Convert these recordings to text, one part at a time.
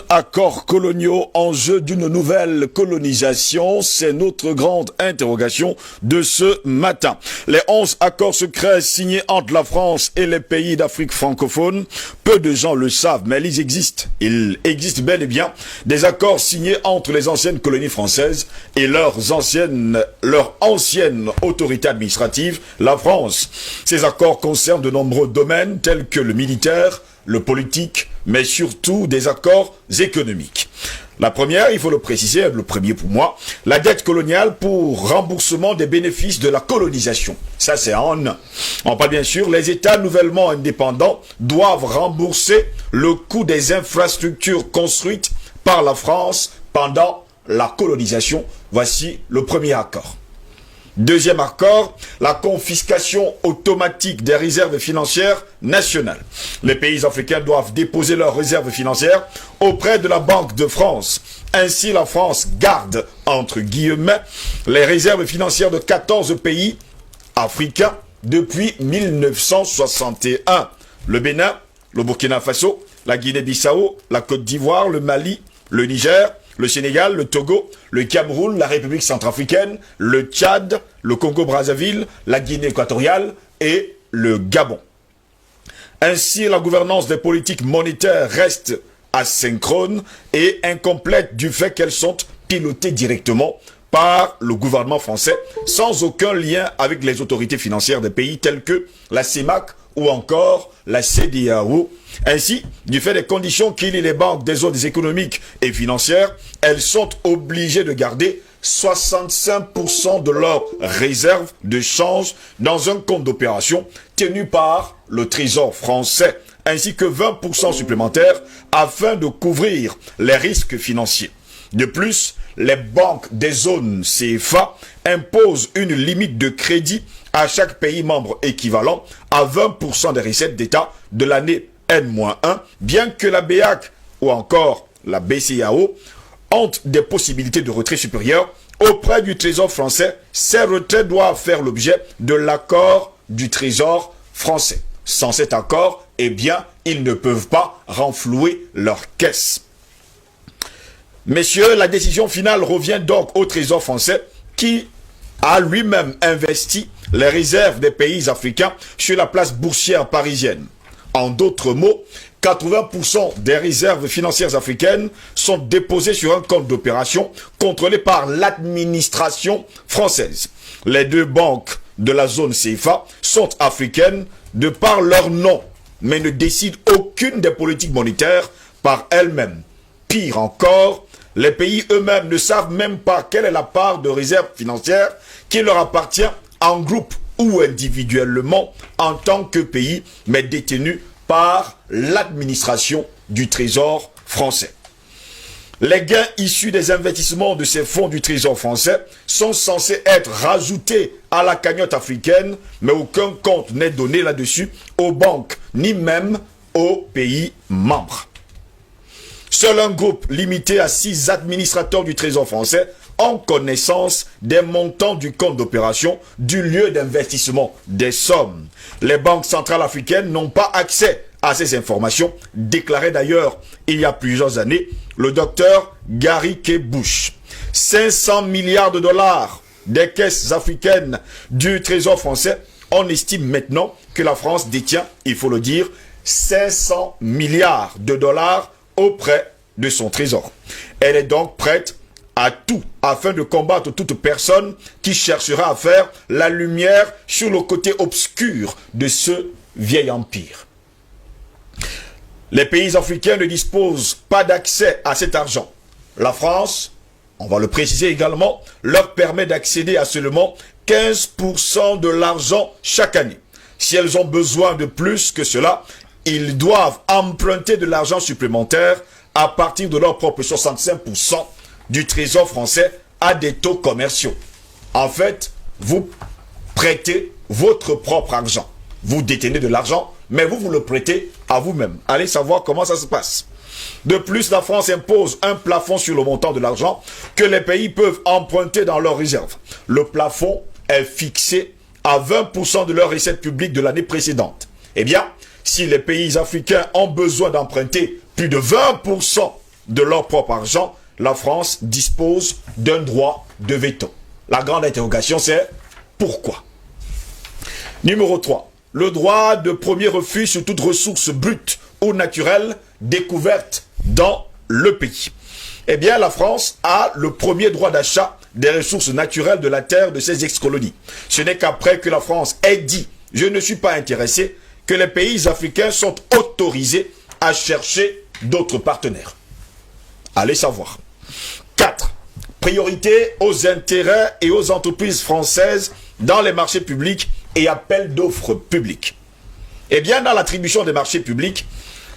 Accords coloniaux, enjeu d'une nouvelle colonisation, c'est notre grande interrogation de ce matin. Les 11 accords secrets signés entre la France et les pays d'Afrique francophone, peu de gens le savent, mais ils existent. Il existe bel et bien des accords signés entre les anciennes colonies françaises et leur ancienne autorité administrative, la France. Ces accords concernent de nombreux domaines tels que le militaire, le politique, mais surtout des accords économiques. La première, il faut le préciser, le premier pour moi, la dette coloniale pour remboursement des bénéfices de la colonisation. Ça, c'est en un. On parle bien sûr, les États nouvellement indépendants doivent rembourser le coût des infrastructures construites par la France pendant la colonisation. Voici le premier accord. Deuxième accord, la confiscation automatique des réserves financières nationales. Les pays africains doivent déposer leurs réserves financières auprès de la Banque de France. Ainsi, la France garde, entre guillemets, les réserves financières de 14 pays africains depuis 1961. Le Bénin, le Burkina Faso, la Guinée-Bissau, la Côte d'Ivoire, le Mali, le Niger, le Sénégal, le Togo, le Cameroun, la République centrafricaine, le Tchad, le Congo-Brazzaville, la Guinée équatoriale et le Gabon. Ainsi, la gouvernance des politiques monétaires reste asynchrone et incomplète du fait qu'elles sont pilotées directement par le gouvernement français sans aucun lien avec les autorités financières des pays tels que la CEMAC ou encore la CEDEAO. Ainsi, du fait des conditions qui lient les banques des zones économiques et financières, elles sont obligées de garder 65% de leurs réserves de change dans un compte d'opération tenu par le Trésor français, ainsi que 20% supplémentaires afin de couvrir les risques financiers. De plus, les banques des zones CFA imposent une limite de crédit à chaque pays membre équivalent à 20% des recettes d'État de l'année N-1, bien que la BEAC ou encore la BCEAO ont des possibilités de retrait supérieures auprès du Trésor français. Ces retraits doivent faire l'objet de l'accord du Trésor français. Sans cet accord, eh bien, ils ne peuvent pas renflouer leur caisse. Messieurs, la décision finale revient donc au Trésor français qui a lui-même investi les réserves des pays africains sur la place boursière parisienne. En d'autres mots, 80% des réserves financières africaines sont déposées sur un compte d'opération contrôlé par l'administration française. Les deux banques de la zone CFA sont africaines de par leur nom, mais ne décident aucune des politiques monétaires par elles-mêmes. Pire encore, les pays eux-mêmes ne savent même pas quelle est la part de réserves financières qui leur appartient en groupe ou individuellement en tant que pays, mais détenus par l'administration du Trésor français. Les gains issus des investissements de ces fonds du Trésor français sont censés être rajoutés à la cagnotte africaine, mais aucun compte n'est donné là-dessus aux banques, ni même aux pays membres. Seul un groupe limité à 6 administrateurs du Trésor français ont connaissance des montants du compte d'opération, du lieu d'investissement, des sommes. Les banques centrales africaines n'ont pas accès à ces informations, déclarait d'ailleurs il y a plusieurs années le docteur Gary K. Bush. 500 milliards de dollars des caisses africaines du Trésor français, on estime maintenant que la France détient, il faut le dire, 500 milliards de dollars auprès de son trésor. Elle est donc prête à tout afin de combattre toute personne qui cherchera à faire la lumière sur le côté obscur de ce vieil empire. Les pays africains ne disposent pas d'accès à cet argent. La France, on va le préciser également, leur permet d'accéder à seulement 15% de l'argent chaque année. Si elles ont besoin de plus que cela, ils doivent emprunter de l'argent supplémentaire à partir de leur propre 65% du Trésor français à des taux commerciaux. En fait, vous prêtez votre propre argent. Vous détenez de l'argent, mais vous le prêtez à vous-même. Allez savoir comment ça se passe. De plus, la France impose un plafond sur le montant de l'argent que les pays peuvent emprunter dans leurs réserves. Le plafond est fixé à 20% de leurs recettes publiques de l'année précédente. Eh bien, si les pays africains ont besoin d'emprunter plus de 20% de leur propre argent, la France dispose d'un droit de veto. La grande interrogation, c'est pourquoi? Numéro 3. Le droit de premier refus sur toute ressource brute ou naturelle découverte dans le pays. Eh bien, la France a le premier droit d'achat des ressources naturelles de la terre de ses ex-colonies. Ce n'est qu'après que la France ait dit « je ne suis pas intéressé » que les pays africains sont autorisés à chercher d'autres partenaires. Allez savoir. 4. Priorité aux intérêts et aux entreprises françaises dans les marchés publics et appels d'offres publics. Eh bien, dans l'attribution des marchés publics,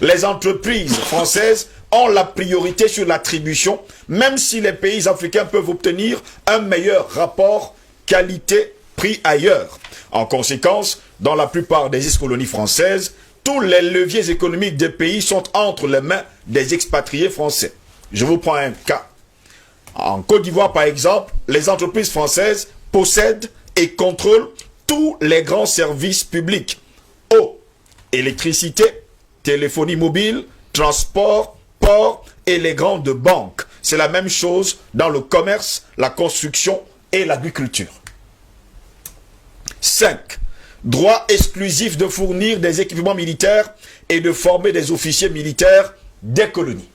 les entreprises françaises ont la priorité sur l'attribution, même si les pays africains peuvent obtenir un meilleur rapport qualité-prix ailleurs. En conséquence, dans la plupart des ex-colonies françaises, tous les leviers économiques des pays sont entre les mains des expatriés français. Je vous prends un cas. En Côte d'Ivoire, par exemple, les entreprises françaises possèdent et contrôlent tous les grands services publics. Eau, électricité, téléphonie mobile, transport, port et les grandes banques. C'est la même chose dans le commerce, la construction et l'agriculture. 5. Droit exclusif de fournir des équipements militaires et de former des officiers militaires des colonies.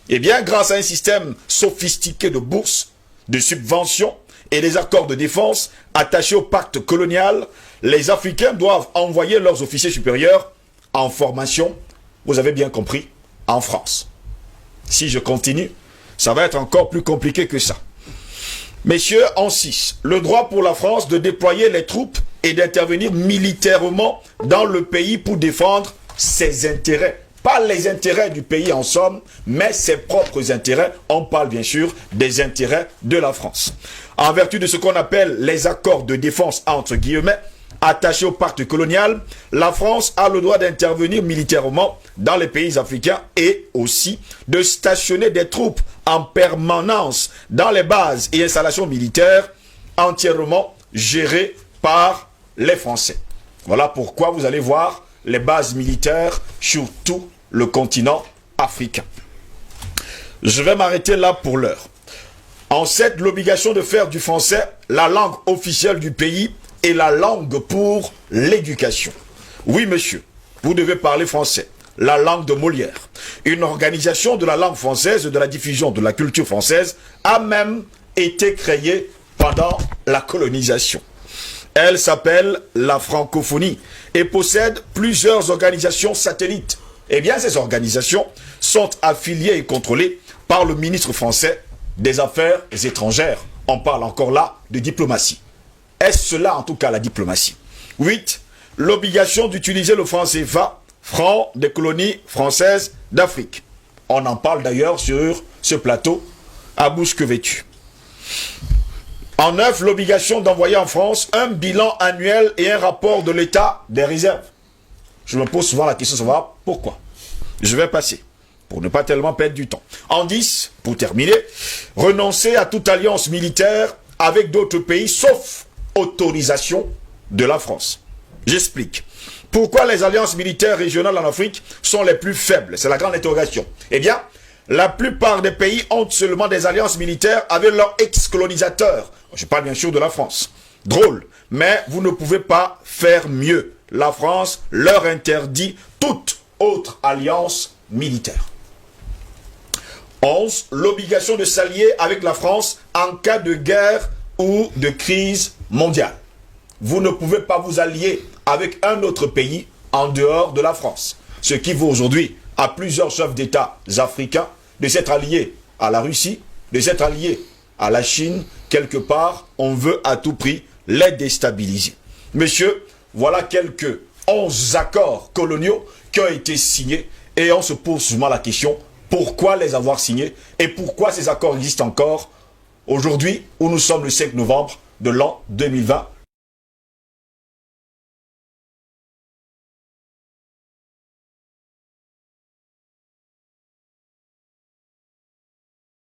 Eh bien, grâce à un système sophistiqué de bourses, de subventions et des accords de défense attachés au pacte colonial, les Africains doivent envoyer leurs officiers supérieurs en formation, vous avez bien compris, en France. Si je continue, ça va être encore plus compliqué que ça. Messieurs, en 6, le droit pour la France de déployer les troupes et d'intervenir militairement dans le pays pour défendre ses intérêts. Pas les intérêts du pays en somme, mais ses propres intérêts. On parle bien sûr des intérêts de la France. En vertu de ce qu'on appelle les accords de défense entre guillemets, attachés au pacte colonial, la France a le droit d'intervenir militairement dans les pays africains et aussi de stationner des troupes en permanence dans les bases et installations militaires entièrement gérées par les Français. Voilà pourquoi vous allez voir les bases militaires sur tout le continent africain. Je vais m'arrêter là pour l'heure. En 7, l'obligation de faire du français la langue officielle du pays et la langue pour l'éducation. Oui, monsieur, vous devez parler français, la langue de Molière. Une organisation de la langue française et de la diffusion de la culture française a même été créée pendant la colonisation. Elle s'appelle la francophonie et possède plusieurs organisations satellites. Eh bien, ces organisations sont affiliées et contrôlées par le ministre français des Affaires étrangères. On parle encore là de diplomatie. Est-ce cela en tout cas la diplomatie? 8. L'obligation d'utiliser le franc CFA, franc des colonies françaises d'Afrique. On en parle d'ailleurs sur ce plateau à bouche que vêtue. En 9, l'obligation d'envoyer en France un bilan annuel et un rapport de l'état des réserves. Je me pose souvent la question de savoir pourquoi. Je vais passer, pour ne pas tellement perdre du temps. En 10, pour terminer, renoncer à toute alliance militaire avec d'autres pays, sauf autorisation de la France. J'explique. Pourquoi les alliances militaires régionales en Afrique sont les plus faibles? C'est la grande interrogation. Eh bien, la plupart des pays ont seulement des alliances militaires avec leurs ex-colonisateurs. Je parle bien sûr de la France. Drôle, mais vous ne pouvez pas faire mieux. La France leur interdit toute autre alliance militaire. 11. L'obligation de s'allier avec la France en cas de guerre ou de crise mondiale. Vous ne pouvez pas vous allier avec un autre pays en dehors de la France. Ce qui vaut aujourd'hui à plusieurs chefs d'État africains de s'être alliés à la Russie, de s'être alliés à la Chine. Quelque part, on veut à tout prix les déstabiliser. Messieurs, voilà quelques 11 accords coloniaux qui ont été signés et on se pose souvent la question, pourquoi les avoir signés et pourquoi ces accords existent encore aujourd'hui où nous sommes le 5 novembre de l'an 2020